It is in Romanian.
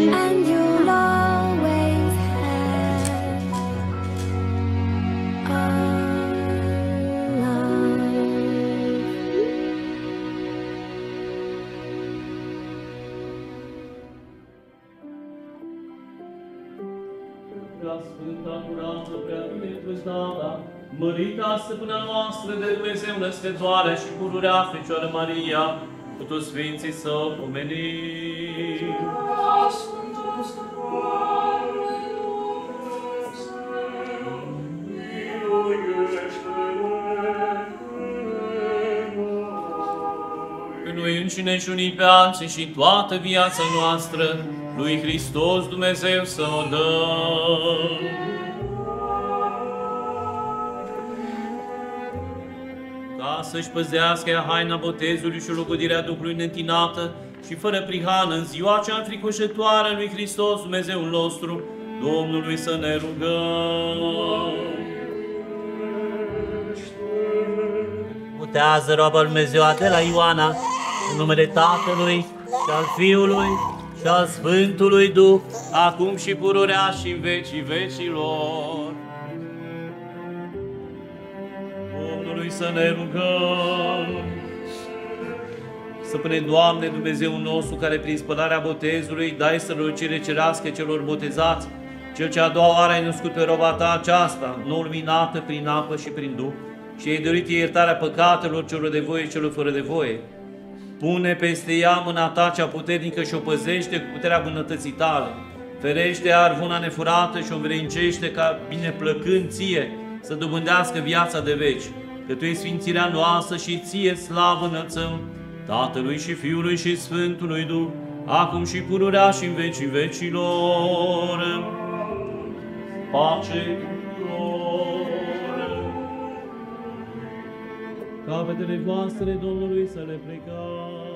and you'll always have our love. Prea Sfânta, curată, prea binecuvântată, mărita stăpâna noastră de Dumnezeu născătoare și pururea Fecioară Maria, cu toți Sfinții să o pomenim. Că noi înșine și unii pe alții și toată viața noastră, lui Hristos Dumnezeu să o dăm. Ca să-și păzească ea haina botezului și logodirea Duhului neîntinată și fără prihană în ziua cea înfricoșătoare a lui Hristos Dumnezeul nostru, Domnului să ne rugăm. Botează roaba lui Dumnezeu Adela Ioana, în numele Tatălui și al Fiului și al Sfântului Duh, Acum și pururea și în vecii vecilor. Domnului să ne rugăm. Stăpâne, Doamne, Dumnezeu nostru, care prin spălarea botezului dai strălucire cerească celor botezați, Cel ce a doua oară ai născut pe roba ta aceasta, nou luminată prin apă și prin Duh, și ai dorit iertarea păcatelor celor de voie și celor fără de voie. Pune peste ea mâna ta cea puternică și o păzește cu puterea bunătății tale. Ferește arvuna nefurată și o învrednicește ca bine plăcând ție să dobândească viața de veci. Că tu ești sfințirea noastră și ție slavă înălțăm, Tatălui și Fiului și Sfântului Duh, acum și pururea și în vecii vecilor. Pace tuturor! Capetele voastre Domnului să le plecați.